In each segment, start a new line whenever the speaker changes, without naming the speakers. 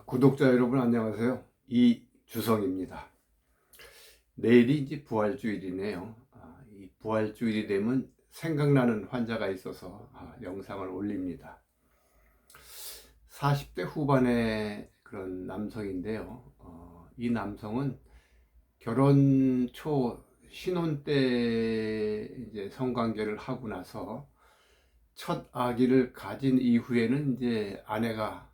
구독자 여러분 안녕하세요. 이주성입니다. 내일이 이제 부활주일이네요. 이 부활주일이 되면 생각나는 환자가 있어서 영상을 올립니다. 40대 후반의 그런 남성인데요. 이 남성은 결혼 초 신혼 때 이제 성관계를 하고 나서 첫 아기를 가진 이후에는 이제 아내가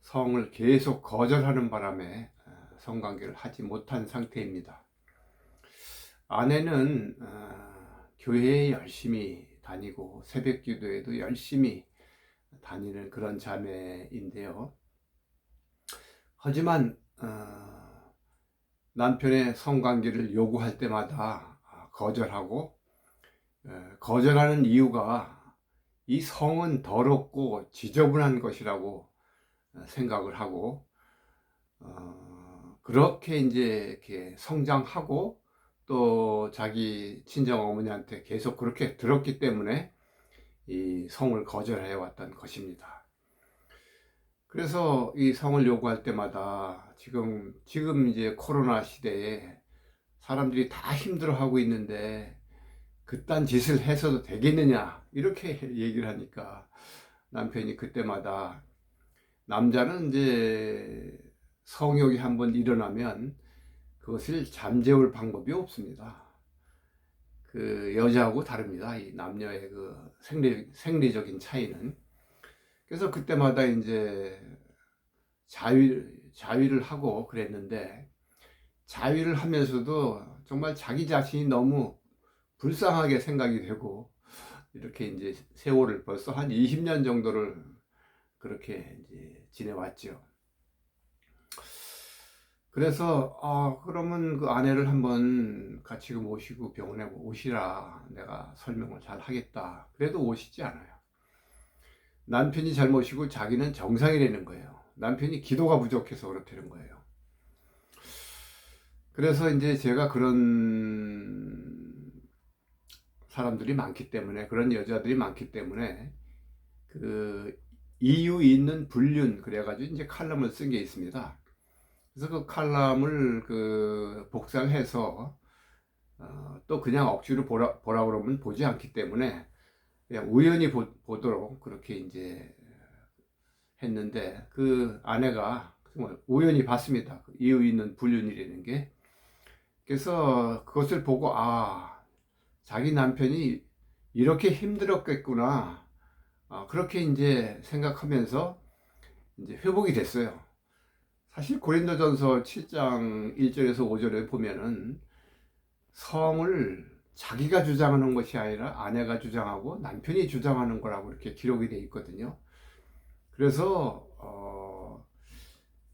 성을 계속 거절하는 바람에 성관계를 하지 못한 상태입니다. 아내는 교회에 열심히 다니고 새벽 기도에도 열심히 다니는 그런 자매인데요. 하지만 남편의 성관계를 요구할 때마다 거절하고, 거절하는 이유가 이 성은 더럽고 지저분한 것이라고 생각을 하고, 그렇게 이제 이렇게 성장하고 또 자기 친정 어머니한테 계속 그렇게 들었기 때문에 이 성을 거절해 왔던 것입니다. 그래서 이 성을 요구할 때마다 지금 이제 코로나 시대에 사람들이 다 힘들어하고 있는데 그딴 짓을 해서도 되겠느냐 이렇게 얘기를 하니까 남편이 그때마다 남자는 이제 성욕이 한번 일어나면 그것을 잠재울 방법이 없습니다. 그 여자하고 다릅니다. 이 남녀의 그 생리적인 차이는. 그래서 그때마다 이제 자위를 하고 그랬는데, 자위를 하면서도 정말 자기 자신이 너무 불쌍하게 생각이 되고, 이렇게 이제 세월을 벌써 한 20년 정도를 그렇게 이제 지내왔죠. 그래서 그러면 그 아내를 한번 같이 모시고 병원에 오시라, 내가 설명을 잘 하겠다. 그래도 오시지 않아요. 남편이 잘못이고 자기는 정상이라는 거예요. 남편이 기도가 부족해서 그렇다는 거예요. 그래서 이제 제가 그런 사람들이 많기 때문에, 그런 여자들이 많기 때문에 그 이유 있는 불륜 그래가지고 이제 칼럼을 쓴 게 있습니다. 그래서 그 칼럼을 복사해서 또 그냥 억지로 보라 그러면 보지 않기 때문에 그냥 우연히 보도록 그렇게 이제 했는데, 그 아내가 정말 우연히 봤습니다. 그 이유 있는 불륜이라는 게. 그래서 그것을 보고 자기 남편이 이렇게 힘들었겠구나, 그렇게 이제 생각하면서 이제 회복이 됐어요. 사실 고린도전서 7장 1절에서 5절에 보면은 성을 자기가 주장하는 것이 아니라 아내가 주장하고 남편이 주장하는 거라고 이렇게 기록이 되어 있거든요. 그래서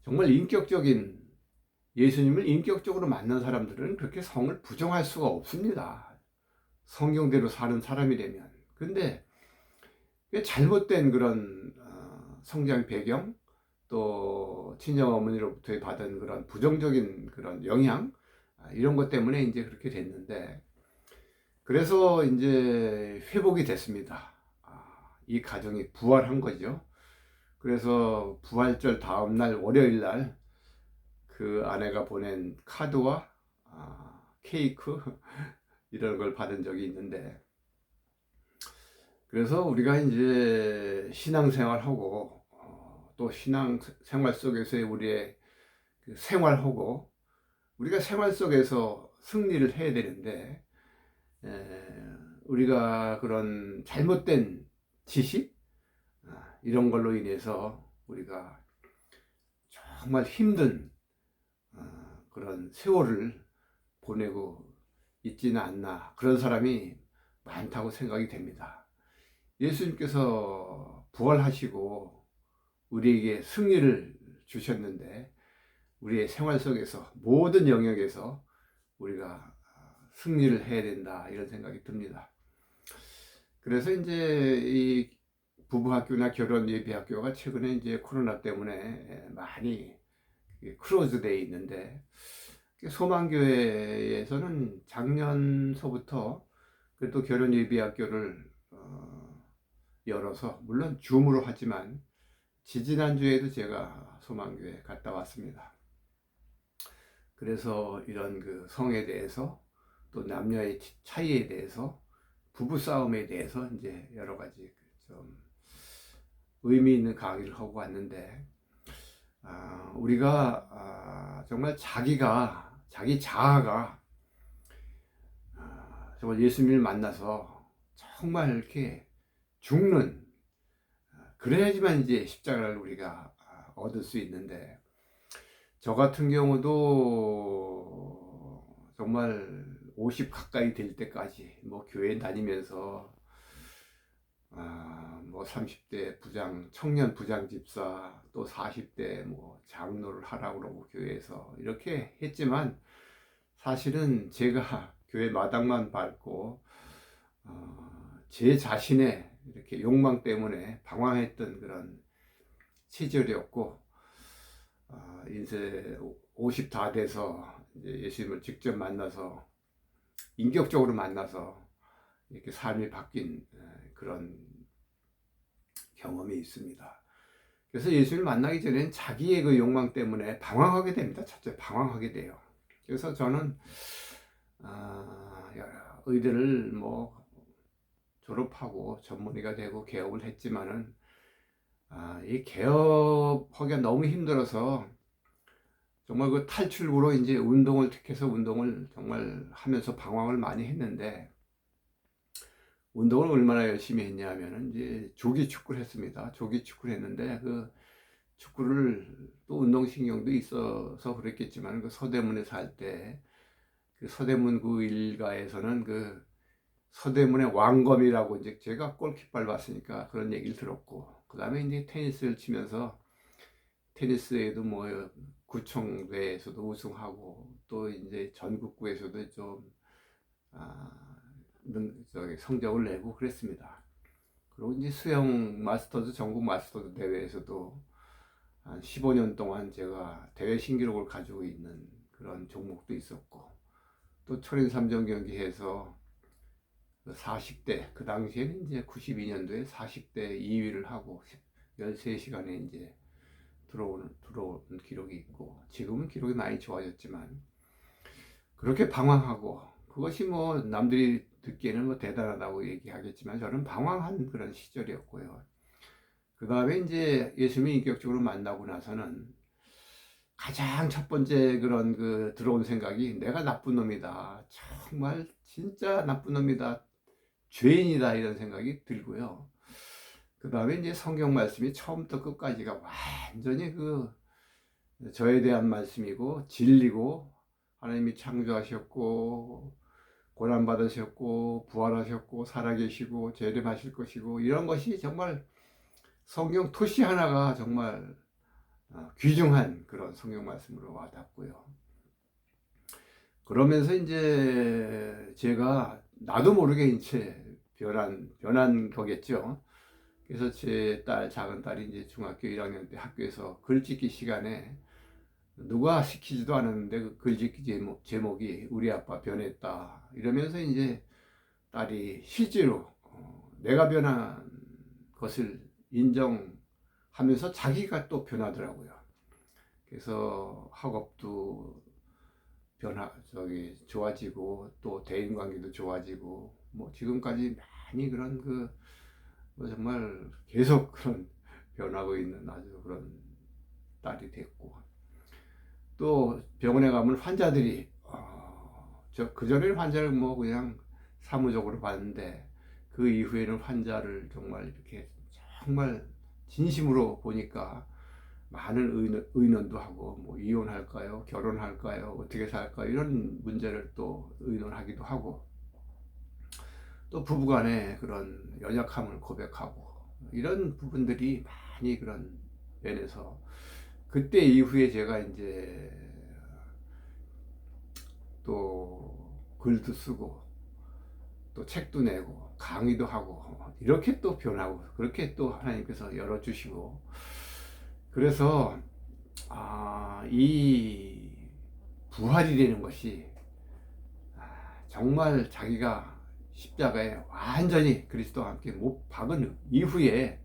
정말 예수님을 인격적으로 만난 사람들은 그렇게 성을 부정할 수가 없습니다. 성경대로 사는 사람이라면. 근데 잘못된 그런 성장 배경, 또 친정 어머니로부터 받은 그런 부정적인 그런 영향, 이런 것 때문에 이제 그렇게 됐는데, 그래서 이제 회복이 됐습니다. 이 가정이 부활한 거죠. 그래서 부활절 다음날 월요일 날 그 아내가 보낸 카드와 케이크 이런 걸 받은 적이 있는데, 그래서 우리가 이제 신앙생활하고 또 신앙생활 속에서의 우리의 그 생활하고, 우리가 생활 속에서 승리를 해야 되는데, 우리가 그런 잘못된 지식, 이런 걸로 인해서 우리가 정말 힘든 그런 세월을 보내고 있지는 않나, 그런 사람이 많다고 생각이 됩니다. 예수님께서 부활하시고 우리에게 승리를 주셨는데, 우리의 생활 속에서 모든 영역에서 우리가 승리를 해야 된다, 이런 생각이 듭니다. 그래서 이제 이 부부학교나 결혼 예비학교가 최근에 이제 코로나 때문에 많이 클로즈되어 있는데, 소망교회에서는 작년서부터 그래도 결혼 예비학교를 열어서, 물론 줌으로 하지만 지지난주에도 제가 소망교회 갔다 왔습니다. 그래서 이런 그 성에 대해서 또 남녀의 차이에 대해서 부부 싸움에 대해서 이제 여러 가지 좀 의미 있는 강의를 하고 왔는데, 우리가 정말 자기 자아가 정말 예수님을 만나서 정말 이렇게 죽는, 그래야지만 이제 십자가를 우리가 얻을 수 있는데, 저 같은 경우도 정말 50 가까이 될 때까지 뭐 교회 다니면서 뭐 30대 청년 부장 집사, 또 40대 뭐 장로를 하라고 그러고 교회에서 이렇게 했지만, 사실은 제가 교회 마당만 밟고 제 자신의 이렇게 욕망 때문에 방황했던 그런 시절이었고, 이제 50 다 돼서 이제 예수님을 직접 만나서 인격적으로 만나서 이렇게 삶이 바뀐 그런 경험이 있습니다. 그래서 예수님을 만나기 전에는 자기의 그 욕망 때문에 방황하게 됩니다. 첫째, 방황하게 돼요. 그래서 저는 의대를 뭐 졸업하고 전문의가 되고 개업을 했지만은, 이 개업하기가 너무 힘들어서 정말 그 탈출구로 이제 운동을 택해서 운동을 정말 하면서 방황을 많이 했는데, 운동을 얼마나 열심히 했냐면은 이제 조기 축구를 했습니다. 조기 축구를 했는데, 그 축구를 또 운동신경도 있어서 그랬겠지만, 그 서대문에 살 때 그 서대문 구 일가에서는 그 서대문의 왕검이라고, 이제 제가 골키퍼를 봤으니까 그런 얘기를 들었고, 그 다음에 이제 테니스를 치면서 테니스에도 뭐 구청대회에서도 우승하고, 또 이제 전국구에서도 좀 성적을 내고 그랬습니다. 그리고 이제 수영 마스터즈, 전국 마스터즈 대회에서도 한 15년 동안 제가 대회 신기록을 가지고 있는 그런 종목도 있었고, 또 철인 3종 경기에서 40대, 그 당시에는 이제 92년도에 40대 2위를 하고 13시간에 이제 들어오는 기록이 있고, 지금은 기록이 많이 좋아졌지만, 그렇게 방황하고, 그것이 뭐 남들이 듣기에는 뭐 대단하다고 얘기하겠지만, 저는 방황한 그런 시절이었고요. 그 다음에 이제 예수님을 인격적으로 만나고 나서는 가장 첫 번째 그런 그 들어온 생각이, 내가 나쁜 놈이다, 정말 진짜 나쁜 놈이다, 죄인이다, 이런 생각이 들고요. 그 다음에 이제 성경 말씀이 처음부터 끝까지가 완전히 그 저에 대한 말씀이고 진리고, 하나님이 창조하셨고 고난받으셨고 부활하셨고 살아계시고 재림하실 것이고, 이런 것이 정말 성경 토시 하나가 정말 귀중한 그런 성경 말씀으로 와닿고요. 그러면서 이제 제가 나도 모르게 이제 변한 거겠죠. 그래서 제 작은 딸이 이제 중학교 1학년 때 학교에서 글짓기 시간에, 누가 시키지도 않았는데 그 글짓기 제목이 우리 아빠 변했다 이러면서, 이제 딸이 실제로 내가 변한 것을 인정하면서 자기가 또 변하더라고요. 그래서 학업도 좋아지고, 또 대인관계도 좋아지고, 뭐 지금까지 많이 그런 뭐 정말 계속 그런 변하고 있는 아주 그런 딸이 됐고, 또 병원에 가면 환자들이 그전에는 환자를 뭐 그냥 사무적으로 봤는데, 그 이후에는 환자를 정말 이렇게 정말 진심으로 보니까 많은 의논도 하고, 뭐 이혼할까요, 결혼할까요, 어떻게 살까요, 이런 문제를 또 의논하기도 하고, 또 부부간에 그런 연약함을 고백하고, 이런 부분들이 많이 그런 면에서, 그때 이후에 제가 이제 또 글도 쓰고 또 책도 내고 강의도 하고, 이렇게 또 변하고, 그렇게 또 하나님께서 열어주시고, 그래서 이 부활이 되는 것이 정말 자기가 십자가에 완전히 그리스도와 함께 못 박은 이후에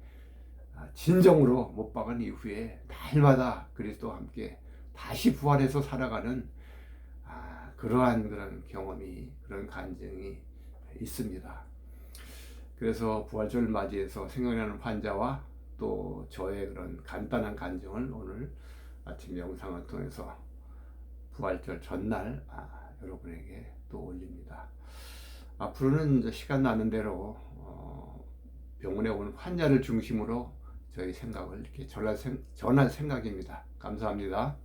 진정으로 못 박은 이후에 날마다 그리스도와 함께 다시 부활해서 살아가는 그러한 그런 경험이, 그런 간증이 있습니다. 그래서 부활절을 맞이해서 생각나는 환자와 또 저의 그런 간단한 간증을 오늘 아침 영상을 통해서 부활절 전날 여러분에게 또 올립니다. 앞으로는 이제 시간 나는 대로 병원에 온 환자를 중심으로 저희 생각을 이렇게 전할 생각입니다. 감사합니다.